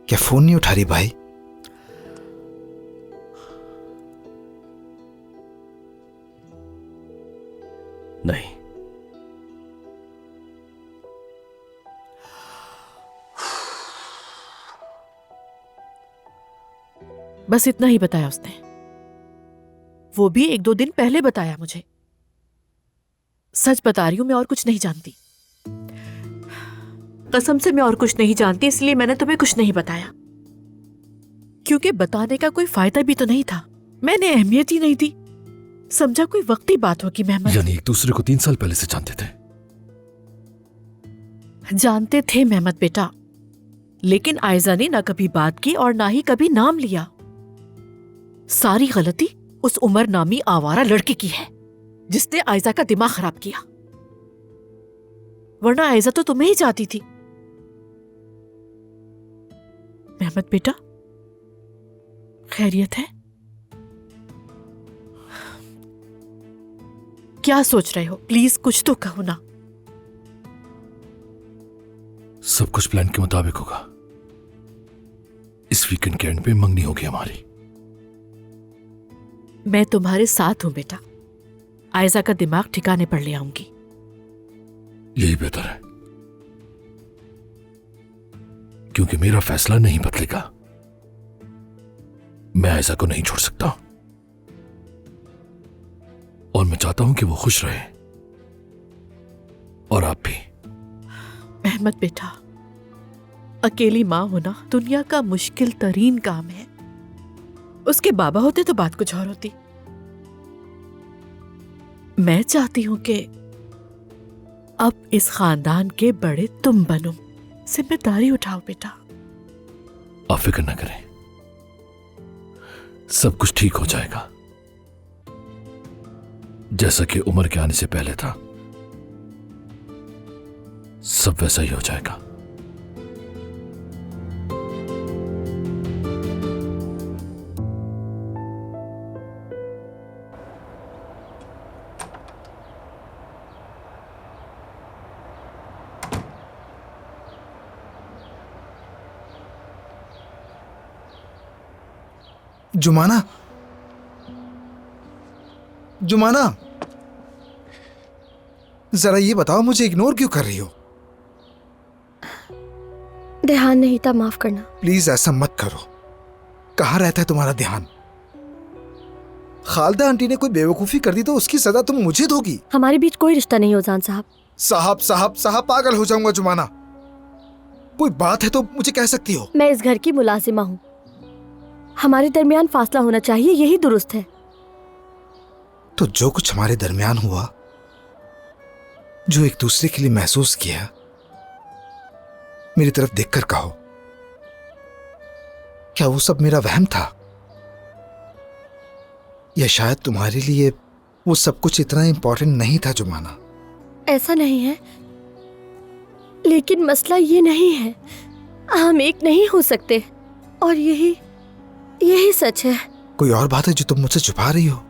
क्या फोन नहीं उठा रही भाई? नहीं। बस इतना ही बताया उसने, वो भी 1-2 दिन पहले बताया मुझे। सच बता रही हूं, मैं और कुछ नहीं जानती। कसम से मैं और कुछ नहीं जानती, इसलिए मैंने तुम्हें कुछ नहीं बताया, क्योंकि बताने का कोई फायदा भी तो नहीं था। मैंने अहमियत ही नहीं दी, समझा कोई वक्ती बात होगी। मेहमत, यानी एक दूसरे को 3 साल पहले से जानते थे? जानते थे मेहमत बेटा, लेकिन आयजा ने ना कभी बात की और ना ही कभी नाम लिया। सारी गलती उस उमर नामी आवारा लड़के की है, जिसने आयजा का दिमाग खराब किया। वरना आयजा तो तुम्हें ही चाहती थी। मेहमत बेटा, खैरियत है? क्या सोच रहे हो? प्लीज कुछ तो कहो ना। सब कुछ प्लान के मुताबिक होगा। इस वीकेंड के एंड पे मंगनी होगी हमारी। मैं तुम्हारे साथ हूं बेटा, आयजा का दिमाग ठिकाने पर ले आऊंगी। यही बेहतर है, क्योंकि मेरा फैसला नहीं बदलेगा। मैं आयजा को नहीं छोड़ सकता और मैं चाहता हूं कि वो खुश रहे, और आप भी। अहमद बेटा, अकेली मां होना दुनिया का मुश्किल तरीन काम है। उसके बाबा होते तो बात कुछ और होती। मैं चाहती हूं कि अब इस खानदान के बड़े तुम बनो, जिम्मेदारी उठाओ बेटा। आप फिक्र न करें, सब कुछ ठीक हो जाएगा, जैसा कि उम्र के आने से पहले था। सब वैसा ही हो जाएगा। जुमाना, जुमाना, जरा ये बताओ, मुझे इग्नोर क्यों कर रही हो? ध्यान नहीं था, माफ करना। प्लीज ऐसा मत करो। कहाँ रहता है तुम्हारा ध्यान? खालदा आंटी ने कोई बेवकूफी कर दी तो उसकी सजा तुम मुझे दोगी। हमारे बीच कोई रिश्ता नहीं, उजान साहब। साहब साहब साहब, पागल हो जाऊंगा जुमाना। कोई बात है तो मुझे कह सकती हो। मैं इस घर की मुलाजिमा हूँ, हमारे दरमियान फासला होना चाहिए, यही दुरुस्त है। तो जो कुछ हमारे दरमियान हुआ, जो एक दूसरे के लिए महसूस किया, मेरी तरफ देखकर कहो, क्या वो सब मेरा वहम था? या शायद तुम्हारे लिए वो सब कुछ इतना इंपॉर्टेंट नहीं था जुमाना? ऐसा नहीं है, लेकिन मसला ये नहीं है, हम एक नहीं हो सकते, और यही सच है। कोई और बात है जो तुम मुझसे छुपा रही हो?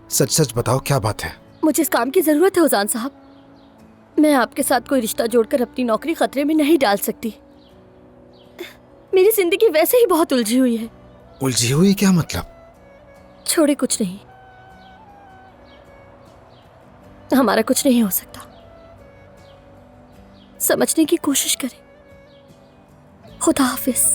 सच सच बताओ, क्या बात है? मुझे इस काम की जरूरत है उजान साहब। मैं आपके साथ कोई रिश्ता जोड़कर अपनी नौकरी खतरे में नहीं डाल सकती। मेरी जिंदगी वैसे ही बहुत उलझी हुई है। उलझी हुई क्या मतलब? छोड़े, कुछ नहीं, हमारा कुछ नहीं हो सकता। समझने की कोशिश करें। खुदा हाफिज।